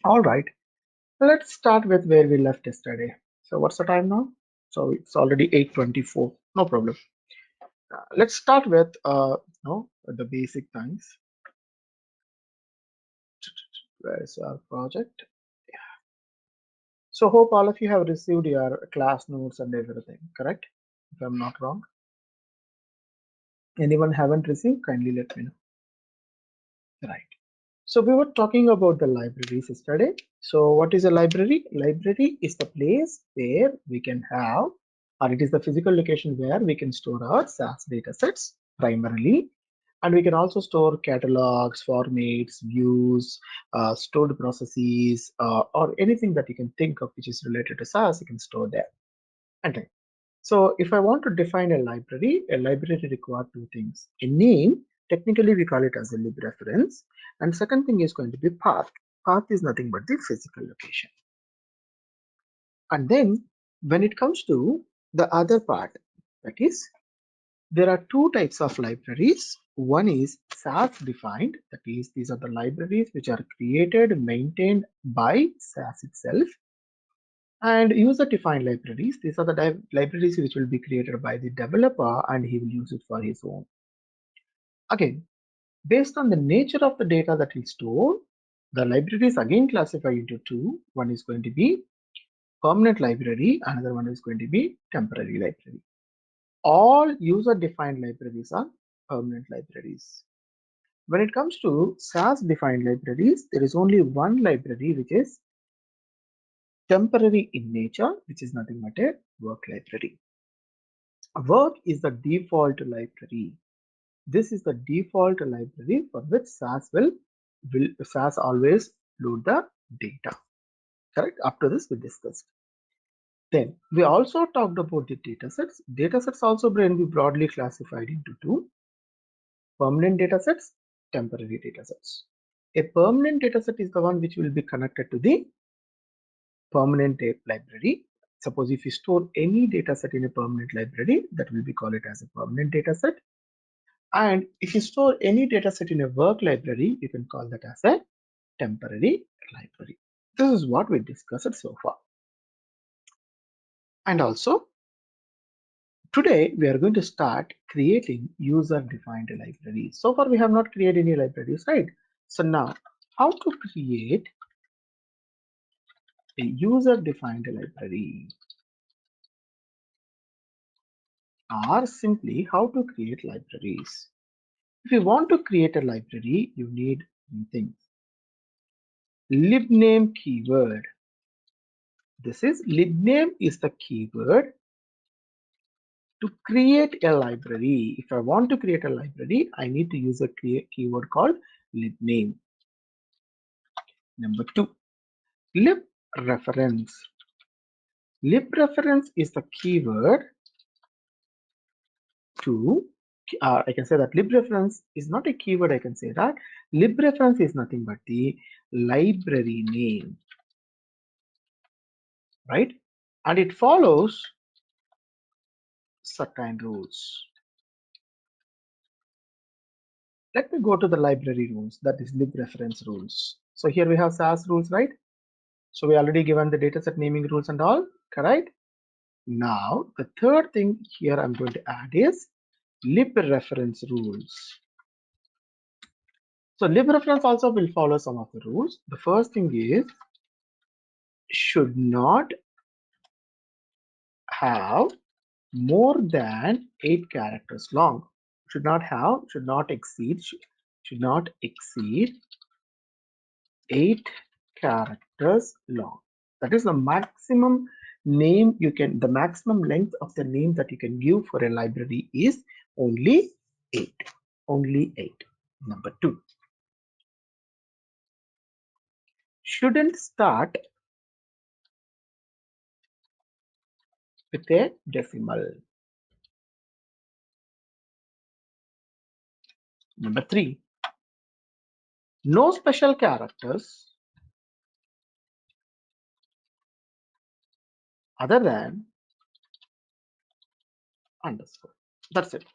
All right, let's start with where we left yesterday. So what's the time now? So it's already 8:24. No problem. Let's start with the basic things. Where is our project? So hope all of you have received your class notes and everything, correct? If I'm not wrong. Anyone haven't received? Kindly let me know. Right. So we were talking about the libraries yesterday. So what is a library? Library is the place where we can have, or it is the physical location where we can store our SAS data sets primarily. And we can also store catalogs, formats, views, stored processes, or anything that you can think of which is related to SAS, you can store there. And so if I want to define a library requires two things. A name, technically we call it as a lib reference. And second thing is going to be path. Path is nothing but the physical location. And then when it comes to the other part, that is, there are two types of libraries. One is SAS defined, that is, these are the libraries which are created, maintained by SAS itself. And user defined libraries, these are the libraries which will be created by the developer and he will use it for his own. Again, based on the nature of the data that we store, the libraries again classify into two. One is going to be permanent library, another one is going to be temporary library. All user defined libraries are permanent libraries. When it comes to SAS defined libraries, there is only one library which is temporary in nature, which is nothing but a work library. Work is the default library. This is the default library for which SAS always load the data. Correct? Up to this we discussed. Then we also talked about the datasets. Datasets also can be broadly classified into two: permanent datasets, temporary datasets. A permanent dataset is the one which will be connected to the permanent library. Suppose if you store any dataset in a permanent library, that will be called it as a permanent dataset. And if you store any dataset in a work library, you can call that as a temporary library. This is what we discussed so far. And also, today we are going to start creating user-defined libraries. So far, we have not created any libraries, right? So now, how to create a user-defined library, or simply how to create libraries. If you want to create a library, you need things. Libname keyword. This is libname is the keyword to create a library. If I want to create a library, I need to use a keyword called libname. Number two, lib reference. Lib reference is the keyword to, I can say that lib reference is not a keyword, I can say that. Lib reference is nothing but the library name, right? And it follows certain rules. Let me go to the library rules, that is lib reference rules. So here we have SAS rules, right? So we already given the dataset naming rules and all, correct? Now the third thing here I'm going to add is lib reference rules. So lib reference also will follow some of the rules. The first thing is should not have more than 8 characters long. Should not exceed 8 characters long. That is the maximum name you can, the maximum length of the name that you can give for a library is only 8. Only 8. Number 2. Shouldn't start with a decimal. Number 3. No special characters other than underscore. That's it.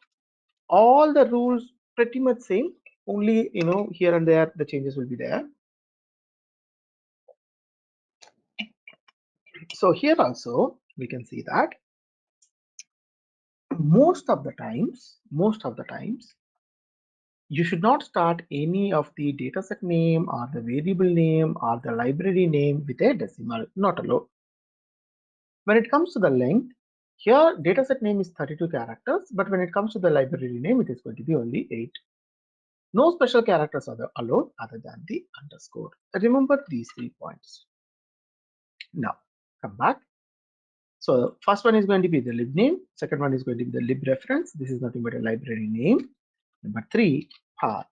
All the rules pretty much same, only here and there the changes will be there. So here also we can see that most of the times, you should not start any of the dataset name or the variable name or the library name with a decimal, not allowed. When it comes to the length, here dataset name is 32 characters, but when it comes to the library name, it is going to be only 8. No special characters are allowed other than the underscore. Remember these 3 points. Now, come back. So first one is going to be the lib name. Second one is going to be the lib reference. This is nothing but a library name. Number 3, path.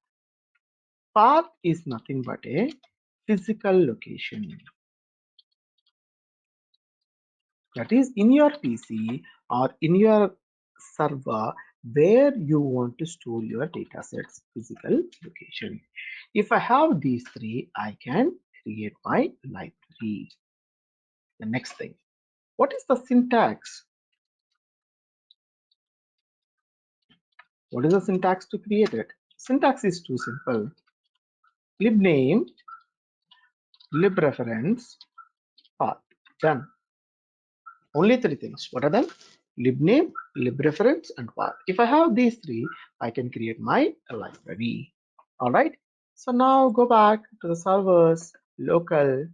Path is nothing but a physical location. That is in your PC or in your server where you want to store your datasets physical location. If I have these 3, I can create my library. The next thing, what is the syntax? What is the syntax to create it? Syntax is too simple. Lib name, lib reference, path. Done. Only 3 things. What are them? Lib name, lib reference, and path. If I have these 3, I can create my library. All right. So now go back to the servers, local,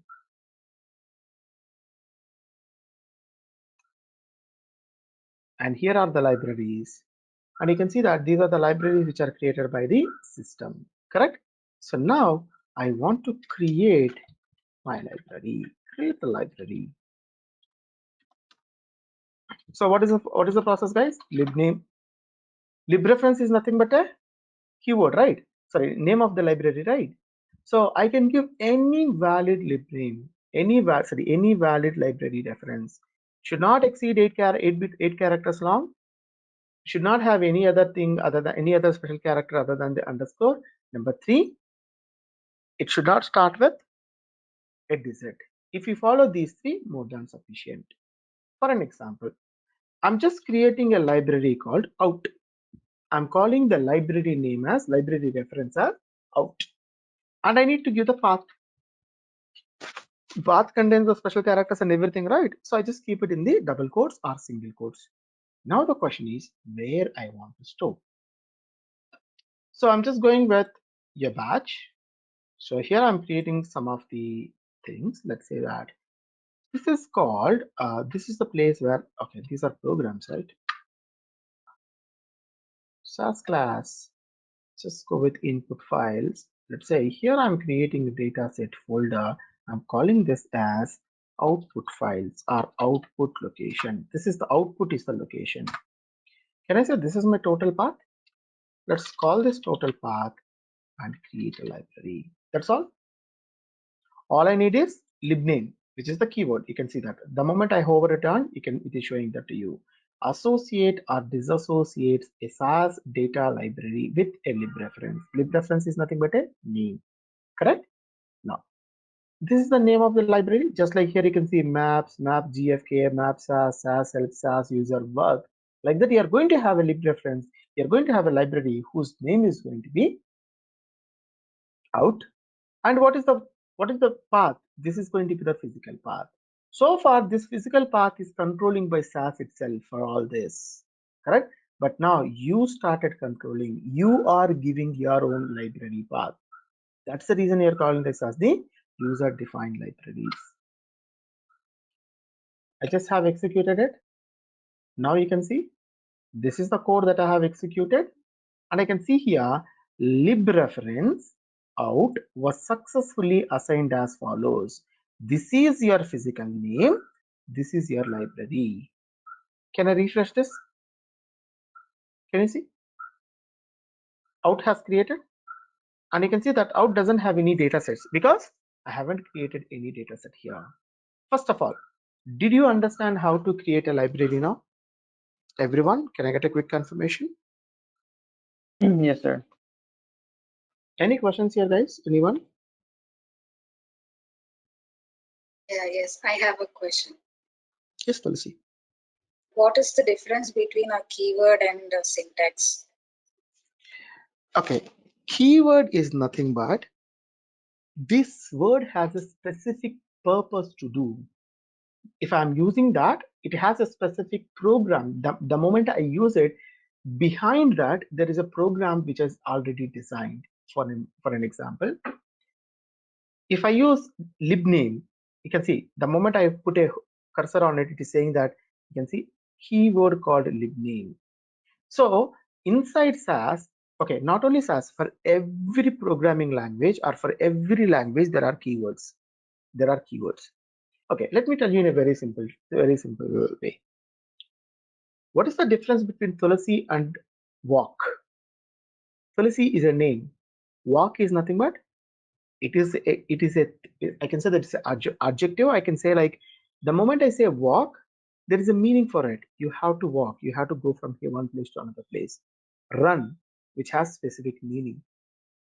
and here are the libraries. And you can see that these are the libraries which are created by the system. Correct? So now I want to create my library. Create the library. So what is the process, guys? Lib name, lib reference is nothing but a keyword, right? Sorry, name of the library, right? So I can give any valid lib name, any valid library reference. Should not exceed 8 characters long. Should not have any other thing other than any other special character other than the underscore. Number 3, it should not start with a digit. If you follow these 3, more than sufficient. For an example, I'm just creating a library called out. I'm calling the library name as library reference as out. And I need to give the path. Path contains the special characters and everything, right? So I just keep it in the double quotes or single quotes. Now the question is where I want to store. So I'm just going with a batch. So here I'm creating some of the things. Let's say that this is called, this is the place where, okay, these are programs, right? SAS class, just go with input files. Let's say here I'm creating a dataset folder. I'm calling this as output files or output location. This is the output is the location. Can I say this is my total path? Let's call this total path and create a library. That's all I need is lib name, which is the keyword. You can see that the moment I hover it on, it is showing that to you. Associate or disassociates a SAS data library with a lib reference. Lib reference is nothing but a name, correct? Now, this is the name of the library. Just like here, you can see maps, map GFK, map SAS, SAS help, SAS user work. Like that, you are going to have a lib reference. You are going to have a library whose name is going to be out. And what is the path? This is going to be the physical path. So far, this physical path is controlling by SAS itself for all this, correct? But now you started controlling. You are giving your own library path. That's the reason you're calling this as the user-defined libraries. I just have executed it. Now you can see this is the code that I have executed, and I can see here lib reference out was successfully assigned as follows. This is your physical name. This is your library. Can I refresh this? Can you see? Out has created, and you can see that out doesn't have any data sets because I haven't created any data set here. First of all, did you understand how to create a library now? Everyone, can I get a quick confirmation? Yes, sir. Any questions here, guys? Anyone? Yeah, yes, I have a question. Yes, Tulsi. What is the difference between a keyword and a syntax? Okay, keyword is nothing but, this word has a specific purpose to do. if I'm using that, it has a specific program. The moment I use it, behind that there is a program which is already designed. For an example, if I use libname, you can see the moment I put a cursor on it, it is saying that you can see keyword called libname. So inside SAS, okay, not only SAS, for every programming language or for every language there are keywords. There are keywords. Okay, let me tell you in a very simple way. What is the difference between Tulasi and walk? Tulasi is a name. Walk is nothing but it is a I can say that it's an adjective. I can say like the moment I say walk, there is a meaning for it. You have to walk. You have to go from here one place to another place. Run, which has specific meaning.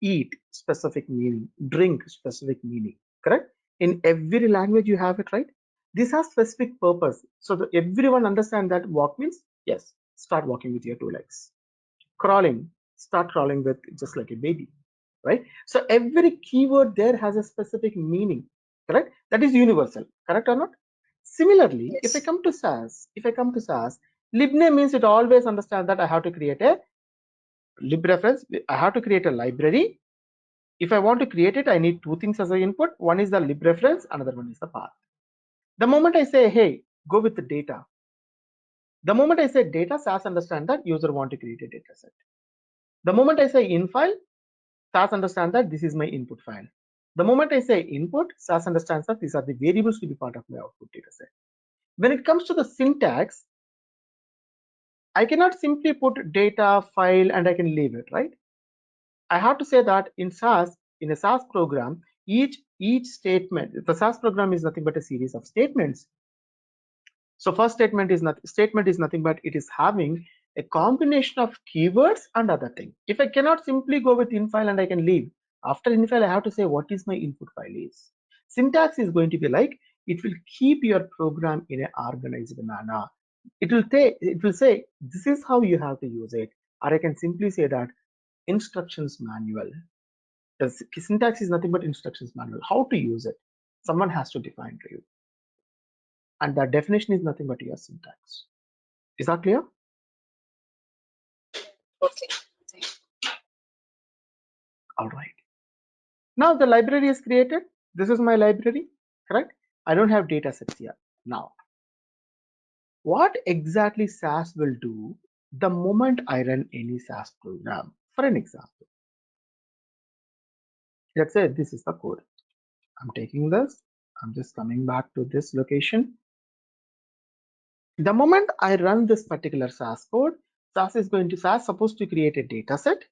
Eat, specific meaning. Drink, specific meaning. Correct? In every language you have it, right? This has specific purpose. So that everyone understand that walk means yes, start walking with your two legs. Crawling, start crawling with just like a baby, right? So every keyword there has a specific meaning, correct? That is universal, correct or not? Similarly, if I Yes. come to SAS, libname means it always understand that I have to create a lib reference. I have to create a library. If I want to create it, I need two things as an input. One is the lib reference, another one is the path. The moment I say, hey, go with the data. The moment I say data, SAS understand that user want to create a data set. The moment I say in file, SAS understands that this is my input file. The moment I say input, SAS understands that these are the variables to be part of my output data set. When it comes to the syntax, I cannot simply put data, file, and I can leave it, right? I have to say that in SAS, in a SAS program, each statement, the SAS program is nothing but a series of statements. So first statement is nothing but it is having a combination of keywords and other thing. If I cannot simply go with in file and I can leave, after in file I have to say what is my input file is. Syntax is going to be like it will keep your program in an organized manner. It will say this is how you have to use it, or I can simply say that instructions manual. The syntax is nothing but instructions manual. How to use it, someone has to define to you, and that definition is nothing but your syntax. Is that clear? Okay. Thank you. All right. Now the library is created. This is my library, correct? I don't have data sets here. Now, what exactly SAS will do the moment I run any SAS program? For an example, let's say this is the code. I'm taking this. I'm just coming back to this location. The moment I run this particular SAS code, SAS supposed to create a data set,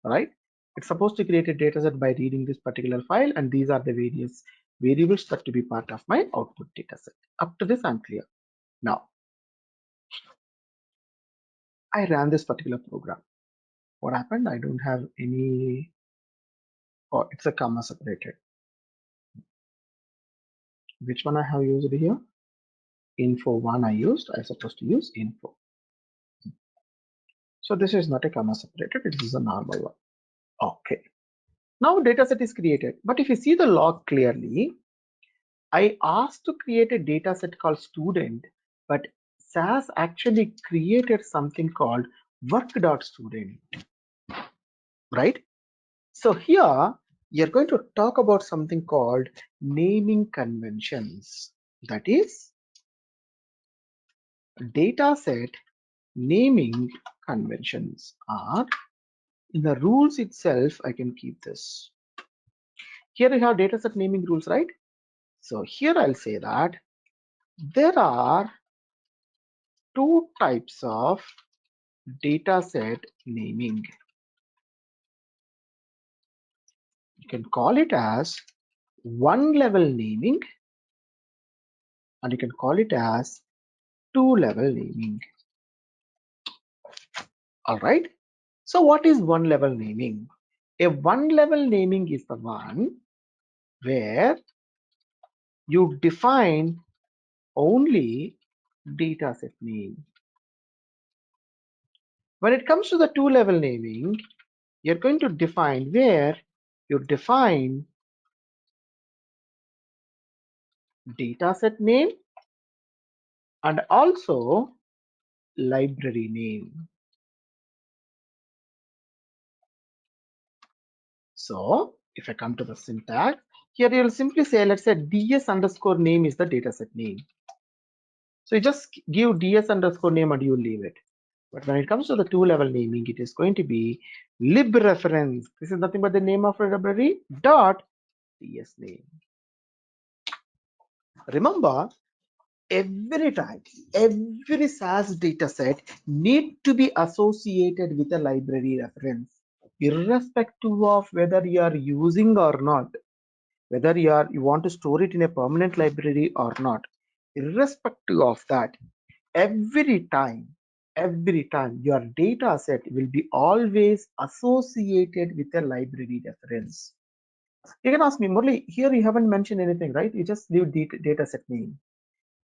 right? It's supposed to create a data set by reading this particular file, and these are the various variables that to be part of my output data set. Up to this, I'm clear. Now, I ran this particular program. What happened? I don't have any, oh, it's a comma separated. Which one I have used here? Info one I used, I'm supposed to use info. So this is not a comma separated, it is a normal one. Okay. Now data set is created, but if you see the log clearly, I asked to create a data set called student, but SAS actually created something called work.student, right? So here you're going to talk about something called naming conventions. That is data set naming conventions are in the rules itself. I can keep this. Here we have data set naming rules, right? So here I'll say that there are two types of data set naming. You can call it as one level naming, and you can call it as two level naming. All right. So what is one level naming? A one level naming is the one where you define only data set name. When it comes to the two level naming, you're going to define where you define data set name and also library name. So if I come to the syntax, here you'll simply say, let's say ds underscore name is the dataset name. So you just give ds underscore name and you leave it. But when it comes to the two-level naming, it is going to be lib reference. This is nothing but the name of a library dot ds name. Remember, every time, every SAS dataset need to be associated with a library reference, irrespective of whether you are using or not, whether you want to store it in a permanent library or not. Irrespective of that, every time your data set will be always associated with a library reference. You can ask me, Murli, here you haven't mentioned anything, right? You just leave data set name.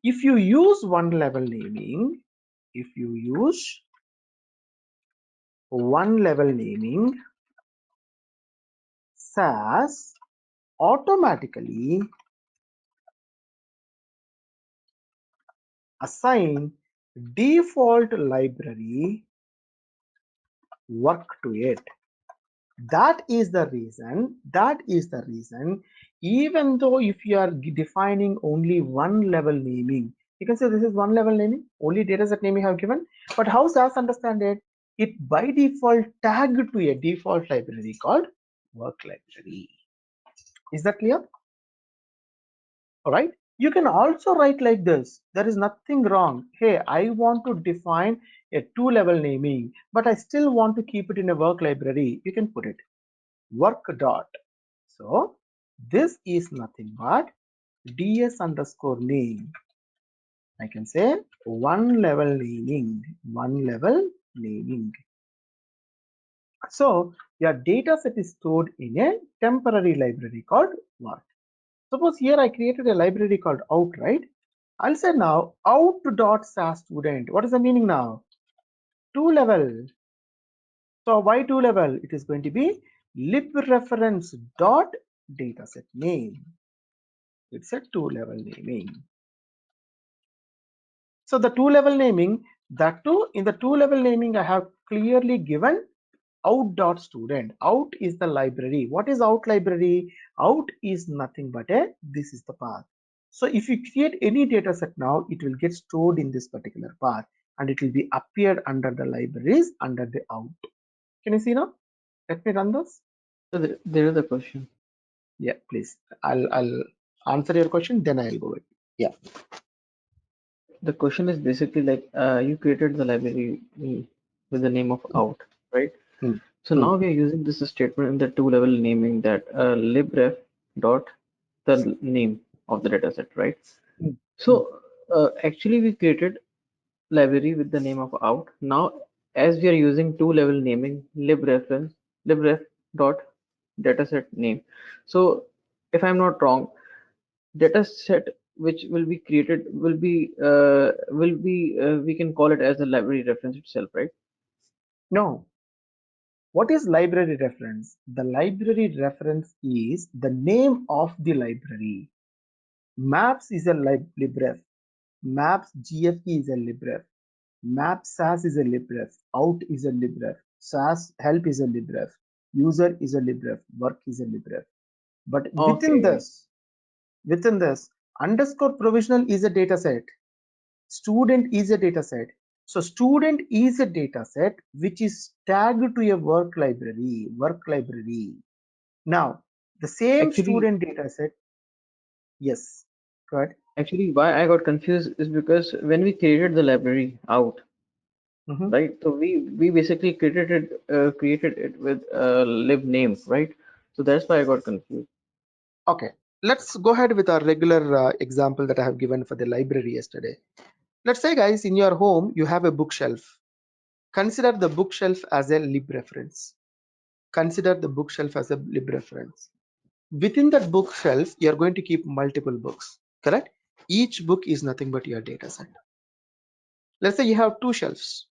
If you use one level naming, SAS automatically assign default library work to it. That is the reason, even though if you are defining only one level naming, you can say this is one level naming, only dataset name you have given, but how SAS understand it? It by default tagged to a default library called work library. Is that clear? All right. You can also write like this. There is nothing wrong. Hey, I want to define a two-level naming, but I still want to keep it in a work library. You can put it work dot. So this is nothing but ds underscore name. I can say one level naming. So your data set is stored in a temporary library called work. Suppose here I created a library called out, right? I'll say now out.SAS student. What is the meaning now? Two level. So why two level? It is going to be lib reference dot dataset name. It's a two level naming. So the two level naming, that too in the two level naming, I have clearly given out.student. Out is the library. What is out library? Out is nothing but this is the path. So if you create any data set now, it will get stored in this particular path and it will be appeared under the libraries under the out. Can you see now? Let me run this. So there is a question. Yeah, please. I'll answer your question, then I'll go with. Yeah. The question is basically like you created the library with the name of out, right? Hmm. So now we are using this statement in the two-level naming that libref dot the name of the dataset, right? Hmm. So actually we created library with the name of out. Now as we are using two-level naming libref dot dataset name. So if I'm not wrong, dataset which will be created will be we can call it as a library reference itself, right? No. What is library reference? The library reference is the name of the library. Maps is a libref. Maps GFE is a libref. Maps SAS is a libref. Out is a libref. SAS help is a libref. User is a libref. Work is a libref. But Okay. within this, underscore provisional is a data set. Student is a data set. So student is a data set which is tagged to a work library. Now, the same Actually, student data set, yes, good. actually, why I got confused is because when we created the library out, Mhm. right? So we basically created it with a lib name, right? So that's why I got confused. Okay, let's go ahead with our regular example that I have given for the library yesterday. Let's say, guys, in your home, you have a bookshelf. Consider the bookshelf as a lib reference. Within that bookshelf, you're going to keep multiple books, correct? Each book is nothing but your data set. Let's say you have two shelves.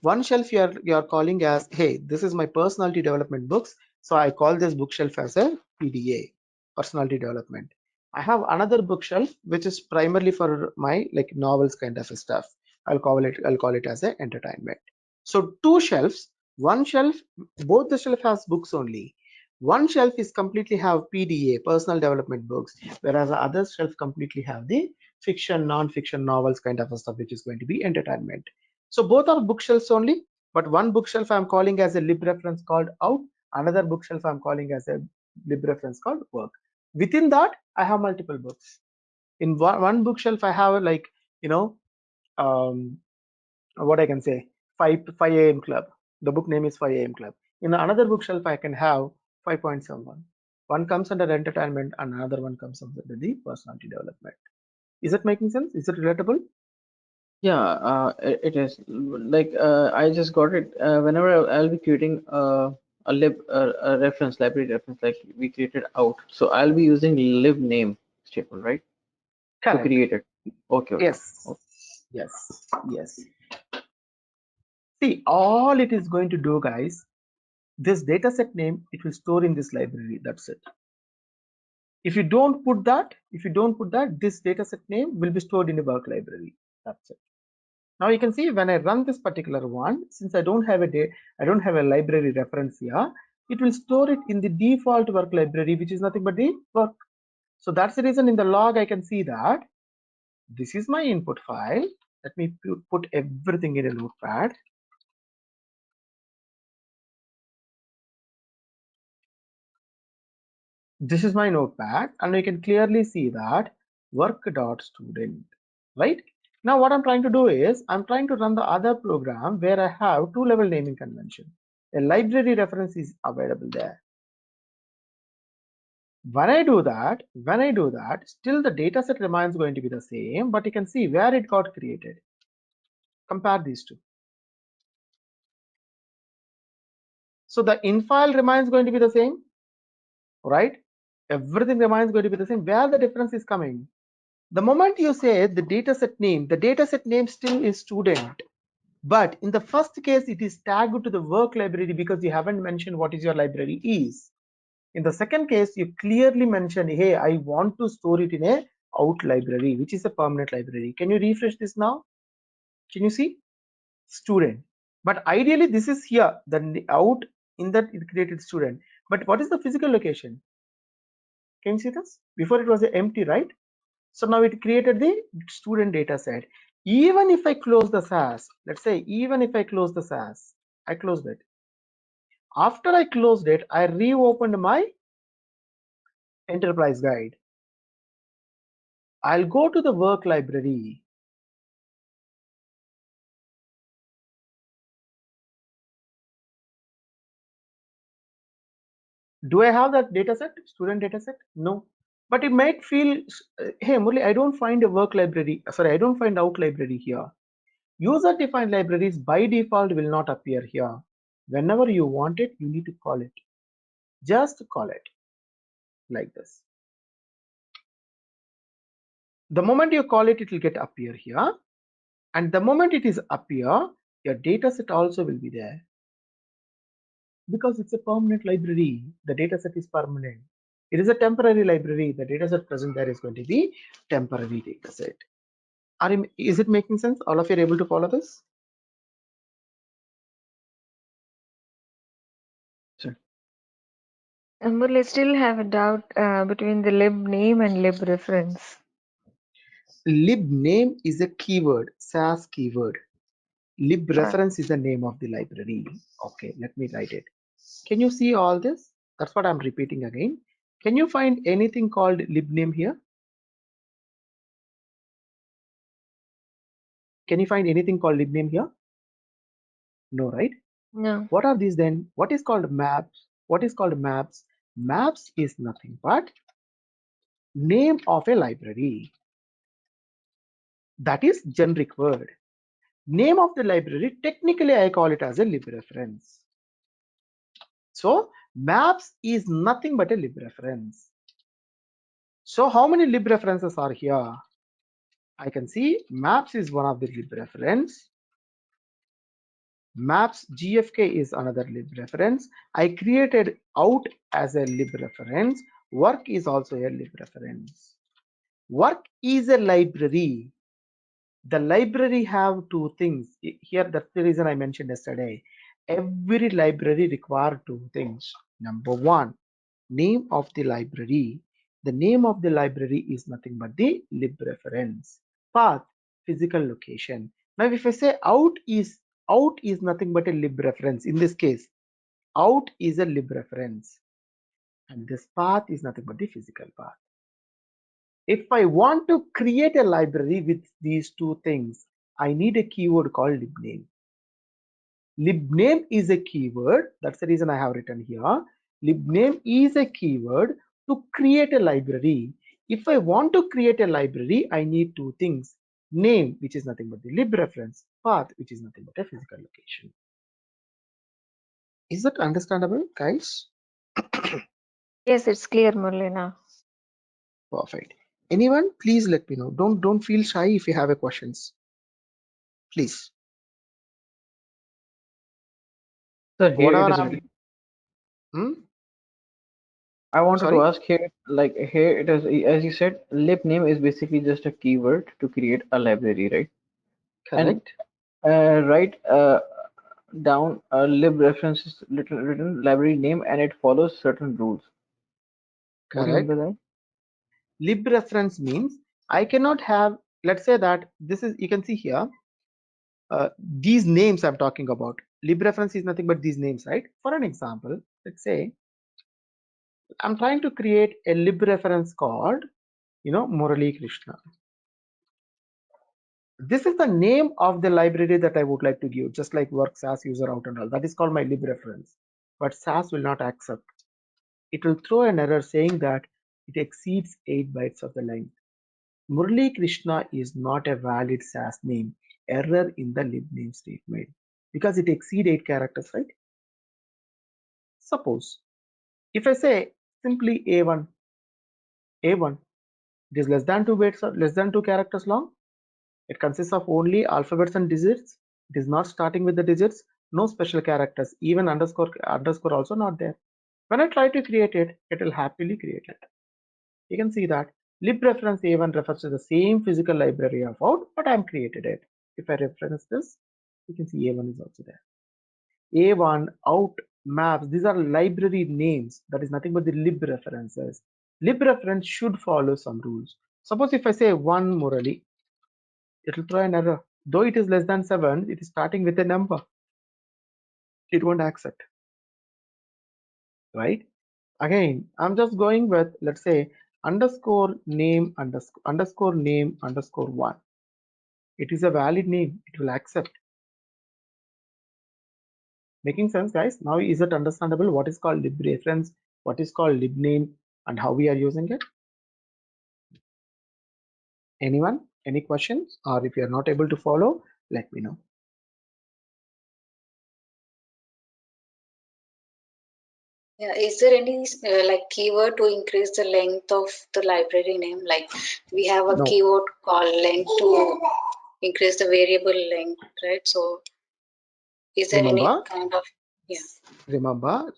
One shelf you're calling as, hey, this is my personality development books. So I call this bookshelf as a PDA, personality development. I have another bookshelf which is primarily for my like novels kind of stuff. I'll call it as a entertainment. So two shelves, one shelf, both the shelf has books only. One shelf is completely have PDA, personal development books, whereas the other shelf completely have the fiction, non-fiction novels kind of stuff, which is going to be entertainment. So both are bookshelves only, but one bookshelf I'm calling as a lib reference called out, another bookshelf I'm calling as a lib reference called work. Within that, I have multiple books. In one bookshelf, I have like, you know, what I can say, 5 a.m. Club. The book name is 5 a.m. Club. In another bookshelf, I can have 5.71. One comes under entertainment, and another one comes under the personality development. Is it making sense? Is it relatable? Yeah, it is. Like I just got it. Whenever I'll be creating a reference, library reference, like we created out. So I'll be using lib name statement, right? To Correct. create it. Okay, okay. Yes. Yes. Yes. See, all it is going to do, guys, this dataset name, it will store in this library. That's it. If you don't put that, this dataset name will be stored in the work library. That's it. Now you can see when I run this particular one, since I don't have a library reference here, it will store it in the default work library, which is nothing but the work. So that's the reason in the log I can see that this is my input file. Let me put everything in a notepad. This is my notepad, and you can clearly see that work.student, right? Now what I'm trying to do is I'm trying to run the other program where I have two-level naming convention. A library reference is available there. When I do that, still the data set remains going to be the same, but you can see where it got created. Compare these two. So the in file remains going to be the same, right? Everything remains going to be the same. Where the difference is coming? The moment you say the dataset name still is student. But in the first case, it is tagged to the work library because you haven't mentioned what is your library is. In the second case, you clearly mentioned, hey, I want to store it in a out library, which is a permanent library. Can you refresh this now? Can you see? Student. But ideally, this is here, the out in that it created student. But what is the physical location? Can you see this? Before it was empty, right? So now it created the student data set. Even if I close the SAS, let's say, even if I close the SAS, I closed it. After I closed it, I reopened my enterprise guide. I'll go to the work library. Do I have that data set, student data set? No. But it might feel, hey, Murli, I don't find a work library. Sorry, I don't find out library here. User defined libraries by default will not appear here. Whenever you want it, you need to call it. Just call it like this. The moment you call it, it will get appear here. And the moment it is appear, your data set also will be there. Because it's a permanent library, the data set is permanent. It is a temporary library. The data set present there is going to be temporary data set. Is it making sense? All of you are able to follow this? Sure. But I still have a doubt between the lib name and lib reference. Lib name is a keyword, SAS keyword. Lib reference is the name of the library. Okay, let me write it. Can you see all this? That's what I'm repeating again. Can you find anything called lib name here? Can you find anything called lib name here? No, right? No. What are these then? What is called maps? What is called maps? Maps is nothing but name of a library. That is generic word. Name of the library, technically I call it as a lib reference. So maps is nothing but a lib reference. So how many lib references are here? I can see maps is one of the lib reference. Maps GFK is another lib reference. I created out as a lib reference. Work is also a lib reference. Work is a library. The library have two things. Here, that's the reason I mentioned yesterday. Every library require two things. Number one, name of the library. The name of the library is nothing but the lib reference. Path, physical location. Now, if I say out is nothing but a lib reference. In this case, out is a lib reference, and this path is nothing but the physical path. If I want to create a library with these two things, I need a keyword called libname. Libname is a keyword. That's the reason I have written here. Libname is a keyword to create a library. If I want to create a library, I need two things. Name, which is nothing but the lib reference. Path, which is nothing but a physical location. Is that understandable, guys? Yes, it's clear, Murlina. Perfect. Anyone, please let me know. Don't feel shy if you have a questions. Please. So here it Whatever is I'm. written. I wanted to Sorry. ask here, like here it is, as you said, lib name is basically just a keyword to create a library, right? And Correct. write down a lib reference is written library name and it follows certain rules. What do you mean Correct. by that? Lib reference means I cannot have, let's say that this is, you can see here, these names I'm talking about. Lib reference is nothing but these names, right? For an example, let's say I'm trying to create a lib reference called, Murali Krishna. This is the name of the library that I would like to give, just like work SAS user out and all. That is called my lib reference. But SAS will not accept. It will throw an error saying that it exceeds 8 bytes of the length. Murali Krishna is not a valid SAS name. Error in the libname statement because it exceeds 8 characters, right? Suppose if I say simply A1, it is less than 2 bytes or less than 2 characters long. It consists of only alphabets and digits. It is not starting with the digits. No special characters. Even underscore also not there. When I try to create it, it will happily create it. You can see that lib reference A1 refers to the same physical library of out, but I am created it. If I reference this, you can see A1 is also there. A1, out, maps, these are library names. That is nothing but the lib references. Lib reference should follow some rules. Suppose if I say 1 Murali, it will throw an error. Though it is less than 7, it is starting with a number. It won't accept, right? Again, I'm just going with, let's say, underscore name underscore name underscore 1. It is a valid name. It will accept. Making sense, guys? Now, is it understandable what is called lib reference, what is called lib name, and how we are using it? Anyone? Any questions? Or if you are not able to follow, let me know. Yeah, is there any like keyword to increase the length of the library name? Like we have a No. keyword called length to increase the variable length, right? So is there any Remember, kind of, yeah. remember,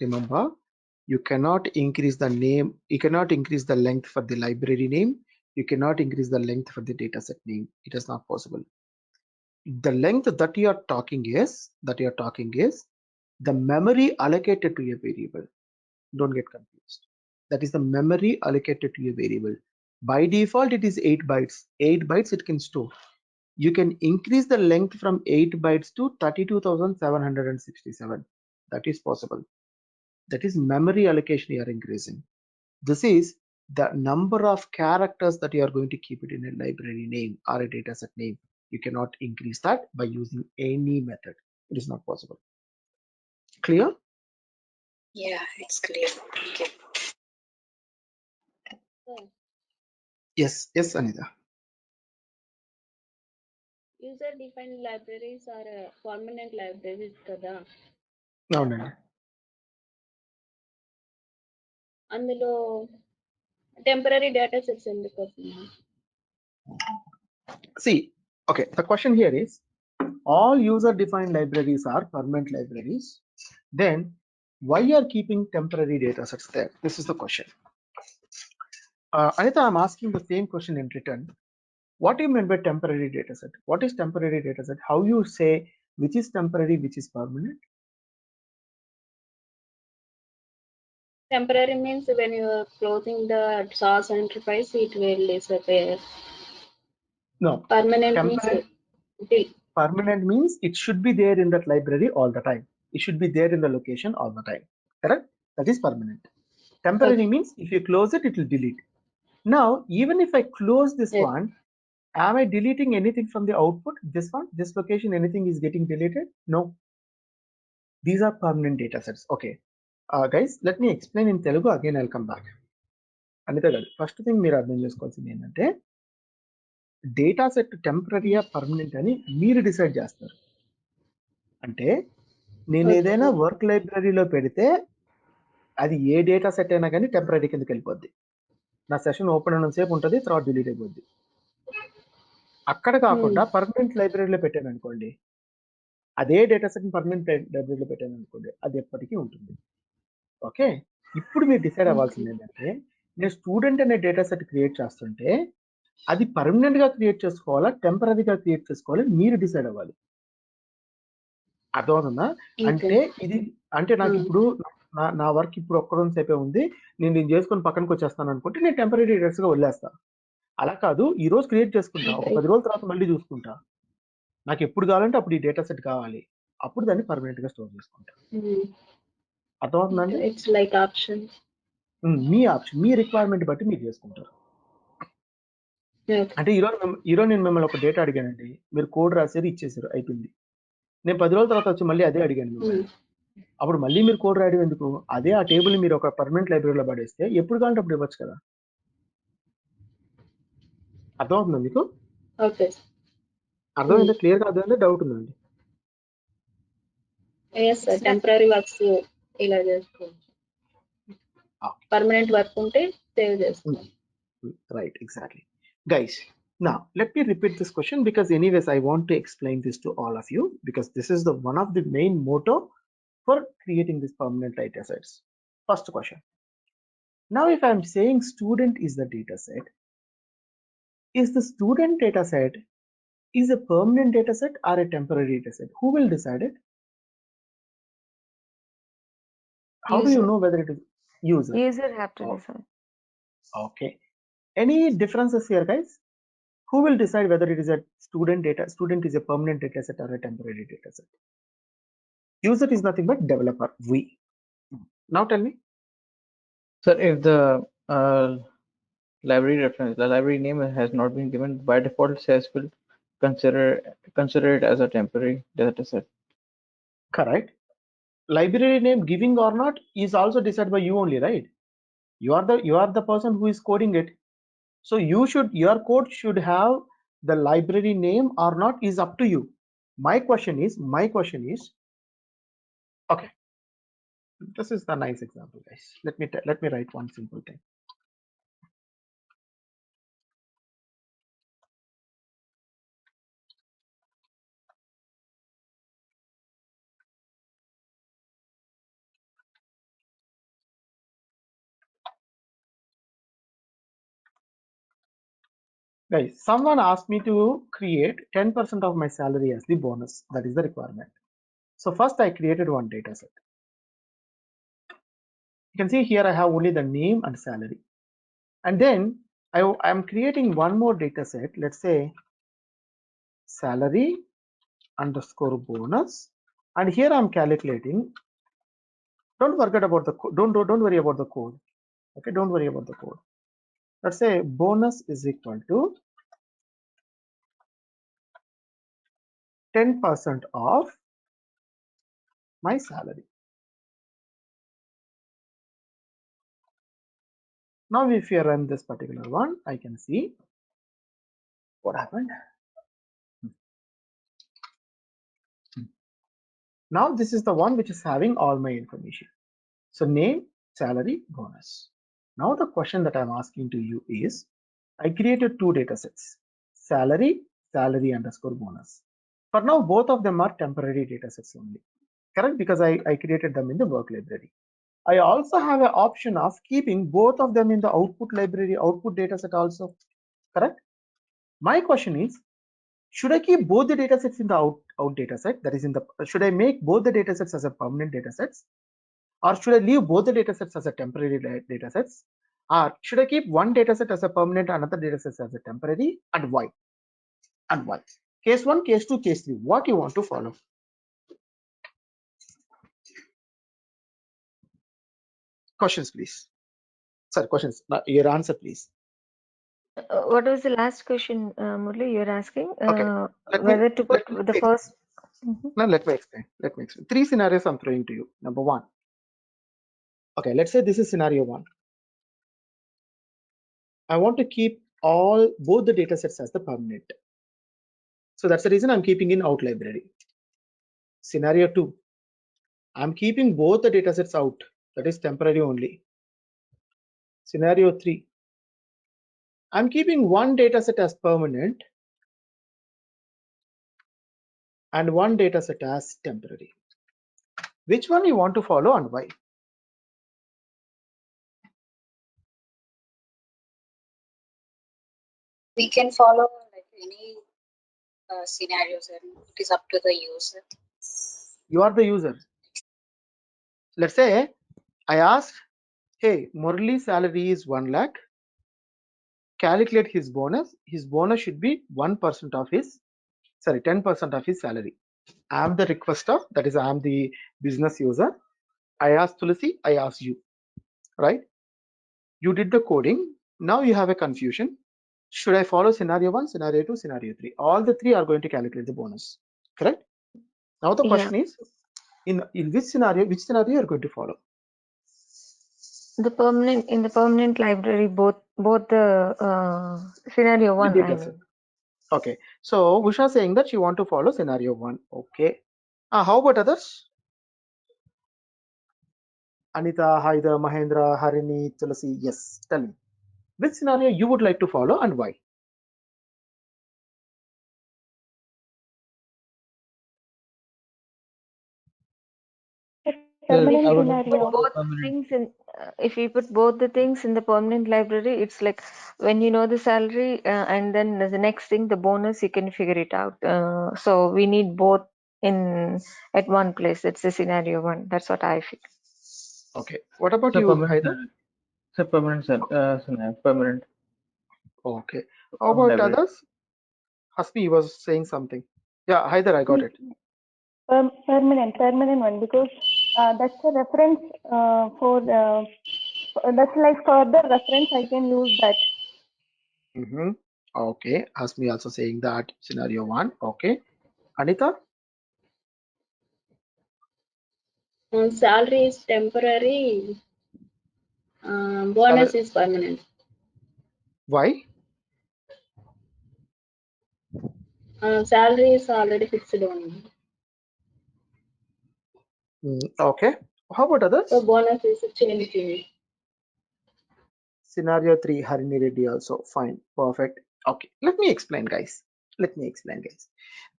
you cannot increase the name, you cannot increase the length for the library name, you cannot increase the length for the dataset name. It is not possible. The length that you are talking is the memory allocated to a variable. Don't get confused. That is the memory allocated to a variable. By default, it is 8 bytes. 8 bytes it can store. You can increase the length from 8 bytes to 32,767. That is possible. That is memory allocation you are increasing. This is the number of characters that you are going to keep it in a library name or a dataset name. You cannot increase that by using any method. It is not possible. Clear? Yeah, it's clear. Thank you. Yes, Anita. User defined libraries are permanent libraries కదా. No. అందులో temporary data sets ఎందుకు వస్తున్నాయి? See, okay, the question here is, all user defined libraries are permanent libraries. Then why you are keeping temporary data sets there? This is the question. Anita, I'm asking the same question in return. What do you mean by temporary data set? What is temporary data set? How you say which is temporary, which is permanent? Temporary means when you are closing the source enterprise, it will disappear. No. Permanent means Permanent means it should be there in that library all the time. It should be there in the location all the time. Correct? That is permanent. Temporary means if you close it, it will delete. Now, even if I close this one, am I deleting anything from the output? This one, this location, anything is getting deleted? No. These are permanent data sets. Okay. Guys, let me explain in Telugu. Again, I'll come back. Anita garu, first thing మీరు అర్థం చేసుకోవాల్సింది ఏంటంటే data set టెంపరీయా permanent అని మీరు decide చేస్తారు. అంటే నేను ఏదైనా వర్క్ లైబ్రరీలో పెడితే అది ఏ డేటా సెట్ అయినా కానీ టెంపరీ కిందకి వెళ్ళిపోద్ది. నా సెషన్ ఓపెన్ అయిన సేపు ఉంటుంది, తర్వాత డిలీట్ అయిపోద్ది. అక్కడ కాకుండా పర్మనెంట్ లైబ్రరీలో పెట్టాను అనుకోండి, అదే డేటా సెట్ పర్మనెంట్ లైబ్రరీలో పెట్టాను అనుకోండి, అది ఎప్పటికీ ఉంటుంది. ఓకే, ఇప్పుడు మీరు డిసైడ్ అవ్వాల్సింది ఏంటంటే నేను స్టూడెంట్ అనే డేటా సెట్ క్రియేట్ చేస్తుంటే అది పర్మనెంట్ గా క్రియేట్ చేసుకోవాలా, టెంపరీగా క్రియేట్ చేసుకోవాలి, మీరు డిసైడ్ అవ్వాలి. అర్థమవుతుందా? అంటే ఇది అంటే నాకు ఇప్పుడు నా వర్క్ ఇప్పుడు ఒక్క రోజు సేపే ఉంది, నేను దీన్ని చేసుకుని పక్కనకి వచ్చేస్తాను అనుకుంటే నేను టెంపరీ డేటాస్ గా వదిలేస్తాను. అలా కాదు, ఈ రోజు క్రియేట్ చేసుకుంటా, ఒక 10 రోజుల తర్వాత మళ్ళీ చూసుకుంటా, నాకు ఎప్పుడు కావాలంటే అప్పుడు ఈ డేటా సెట్ కావాలి, అప్పుడు దాన్ని పర్మనెంట్ గా స్టోర్ చేసుకుంటా. అర్థమవుతుందండి? It's like option. Me option, me requirement బట్టి మీరు చేసుకుంటారు. అంటే ఈరోజు నేను మిమ్మల్ని ఒక డేటా అడిగానండి, మీరు కోడ్ రాసేది ఇచ్చేసారు, అయిపోయింది. నేను 10 రోజుల తర్వాత వచ్చి మళ్ళీ అదే అడిగాను మిమ్మల్ని, అప్పుడు మళ్ళీ మీరు కోడ్ రాయడం ఎందుకు? అదే ఆ టేబుల్ మీరు ఒక పర్మనెంట్ లైబ్రరీలో పడేస్తే ఎప్పుడు కావాలంటే అప్పుడు ఇవ్వచ్చు కదా. అర్థమవుతుందా మీకు? అర్థమైందా? క్లియర్ గా అర్థమైందా? డౌట్ ఉందండి? టెంపరీ వర్క్స్ ఇలా చేసుకోవచ్చు, పర్మనెంట్ వర్క్ ఉంటే సేవ్ చేసుకోవాలి. Right, exactly. Guys, now let me repeat this question because anyways I want to explain this to all of you because this is the one of the main motto for creating this permanent data sets. First question. Now if I'm saying student is the data set, is the student data set is a permanent data set or a temporary data set? Who will decide it? How do you know whether it is user? User have to decide. Okay. Any differences here, guys? Who will decide whether it is a student is a permanent data set or a temporary data set? User is nothing but developer, we. Now tell me. Sir, if the library reference, the library name has not been given, by default SAS will consider it as a temporary data set. Correct. Library name giving or not is also decided by you only, right? You are the person who is coding it. So your code should have the library name or not is up to you. My question is okay. This is the nice example, guys. Let me write one simple thing. Guys, someone asked me to create 10% of my salary as the bonus. That is the requirement. So first I created one data set. You can see here I have only the name and salary. And then I'm creating one more data set. Let's say salary underscore bonus. And here I'm calculating. Don't forget about the code. Don't worry about the code. Okay, don't worry about the code. Let's say bonus is equal to 10% of my salary. Now if you run this particular one, I can see what happened. Now this is the one which is having all my information. So name, salary, bonus. Now the question that I'm asking to you is, I created two data sets, salary underscore bonus. For now, both of them are temporary data sets only. Correct? Because I created them in the work library. I also have an option of keeping both of them in the output library, output dataset also, correct? My question is, should I keep both the datasets in the out dataset? That is in the, should I make both the datasets as a permanent datasets? Or should I leave both the datasets as a temporary datasets? Or should I keep one dataset as a permanent, another dataset as a temporary, and why? And why? Case 1, case 2, case 3. What you want to follow? Questions, please. Sorry, questions. Your answer, please. What was the last question, Murli, you're asking? Okay, Whether to put let the me first. Now let me explain. Let me explain. 3 scenarios I'm throwing to you. Number 1. Okay, let's say this is scenario 1. I want to keep both the datasets as the permanent. So that's the reason I'm keeping in out library. Scenario 2. I'm keeping both the datasets out. That is temporary only. Scenario 3. I'm keeping one dataset as permanent and one dataset as temporary. Which one you want to follow and why? We can follow like any scenarios, and it is up to the user. You are the user. Let's say I asked, hey, Murali's salary is 1 lakh. Calculate his bonus. His bonus should be 1% of his, 10% of his salary. I am the requester, that is, I am the business user. I asked Tulsi, I asked you, right? You did the coding. Now you have a confusion. Should I follow scenario 1, scenario 2, scenario 3? All the 3 are going to calculate the bonus, correct? Now the question is, in which scenario you are going to follow? In the permanent library, both the scenario 1. I mean. Okay, so Usha saying that she want to follow scenario 1. Okay. How about others? Anita, Haida, Mahendra, Harini, Tulasi. Yes, tell me. Which scenario you would like to follow and why? Permanent I would scenario. follow Both permanent. things in, if we put both the things in the permanent library, it's like when you know the salary and then the next thing, the bonus, you can figure it out. So we need both at one place. It's the scenario 1. That's what I feel. Okay. What about It's a you, permanent Haida? scenario. It's a permanent scenario. Permanent. Okay. How about Library. others? Hasbi was saying something. Yeah, Haida, I got it. Permanent one, because that's a reference for that's like further reference. I can use that. Okay. Hasbi also saying that scenario 1. Okay. Anita? Salary is temporary. Bonus is permanent. Why? Salary is already fixed on. Okay. How about others? So bonus is changing. Scenario 3, Harini Reddy also. Fine. Perfect. Okay. Let me explain, guys.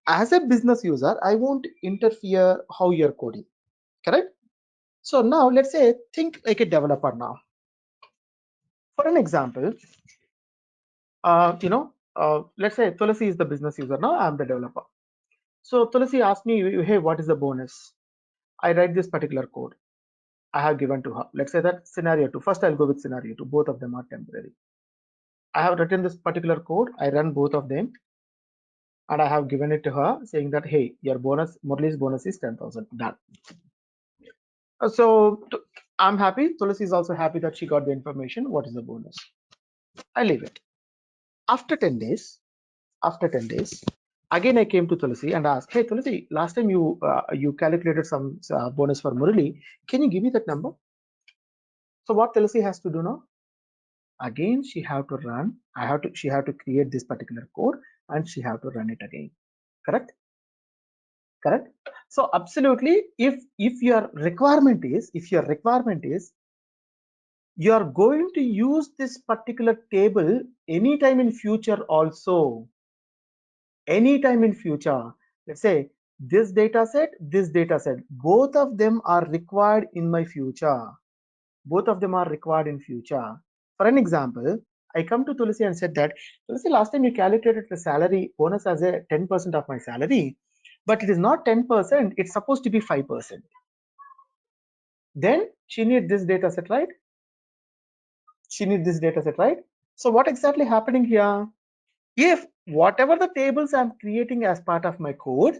As a business user, I won't interfere how you're coding. Correct? So now let's say, think like a developer now. For an example, let's say Tulasi is the business user. Now I'm the developer. So Tulasi asked me, hey, what is the bonus? I write this particular code. I have given to her. Let's say that scenario 2. First, I'll go with scenario 2. Both of them are temporary. I have written this particular code. I run both of them. And I have given it to her saying that, hey, your bonus, Murali's bonus is 10,000. Done. So I'm happy. Tulasi is also happy that she got the information. What is the bonus? I leave it. After 10 days, again I came to Tulasi and asked, hey Tulasi, last time you calculated some bonus for Murali. Can you give me that number? So what Tulasi has to do now? Again, she have to run. She have to create this particular code and she have to run it again. Correct? So absolutely, if your requirement is you are going to use this particular table anytime in future also. Anytime in future, let's say this data set, both of them are required in my future. both of them are required in future. For an example, I come to Tulsi and said that, Tulsi, last time you calculated the salary bonus as a 10% of my salary, but it is not 10%, it's supposed to be 5%. Then she needs this data set, right? She needs this data set, right? So what exactly happening here? If whatever the tables I'm creating as part of my code,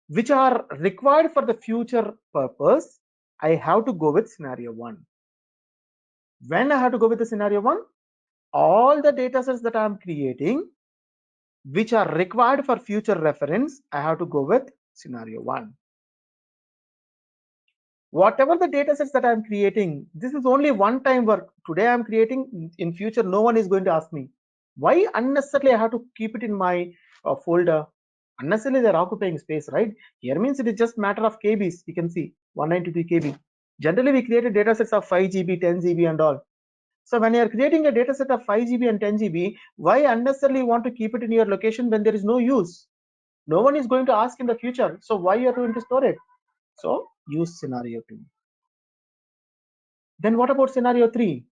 which are required for the future purpose, I have to go with scenario 1. When I have to go with the scenario 1, all the data sets that I'm creating, which are required for future reference, I have to go with scenario 1. Whatever the data sets that I'm creating, this is only one time work. Today I'm creating, in future no one is going to ask me. Why unnecessarily I have to keep it in my folder? Unnecessarily they're occupying space, right? Here means it is just matter of KBs. You can see 193 KB. Generally we created data sets of 5 GB, 10 GB and all. So when you are creating a data set of 5 GB and 10 GB, why unnecessarily want to keep it in your location when there is no use? No one is going to ask in the future. So why you are going to store it? So use scenario 2. Then what about scenario 3?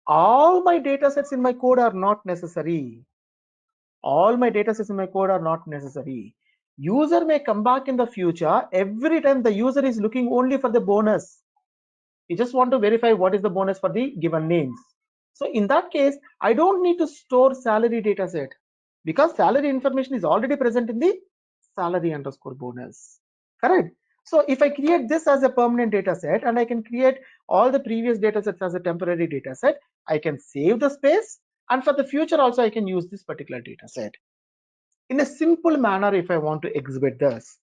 All my data sets in my code are not necessary. All my data sets in my code are not necessary. User may come back in the future. Every time the user is looking only for the bonus. You just want to verify what is the bonus for the given names. So in that case, I don't need to store salary data set because salary information is already present in the salary underscore bonus. Correct? So if I create this as a permanent data set and I can create all the previous data sets as a temporary data set, I can save the space, and for the future also I can use this particular data set. In a simple manner, if I want to exhibit this,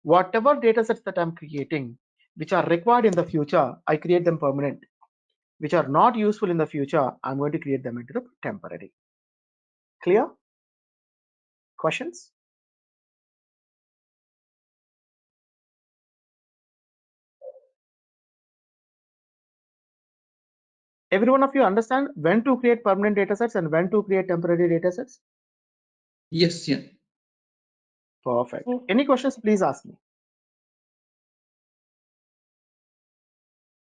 whatever data sets that I'm creating, which are required in the future, I create them permanent. Which are not useful in the future, I'm going to create them into the temporary. Clear? Questions? Every one of you understand when to create permanent data sets and when to create temporary data sets? Yes, yeah. Perfect. Yes. Any questions, please ask me.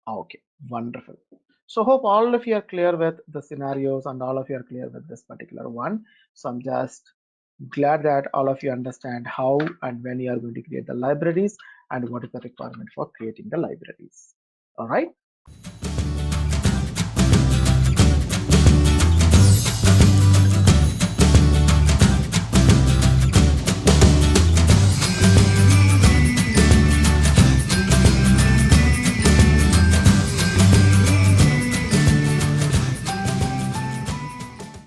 Okay, wonderful. So hope all of you are clear with the scenarios and all of you are clear with this particular one. So I'm just glad that all of you understand how and when you are going to create the libraries and what is the requirement for creating the libraries. All right.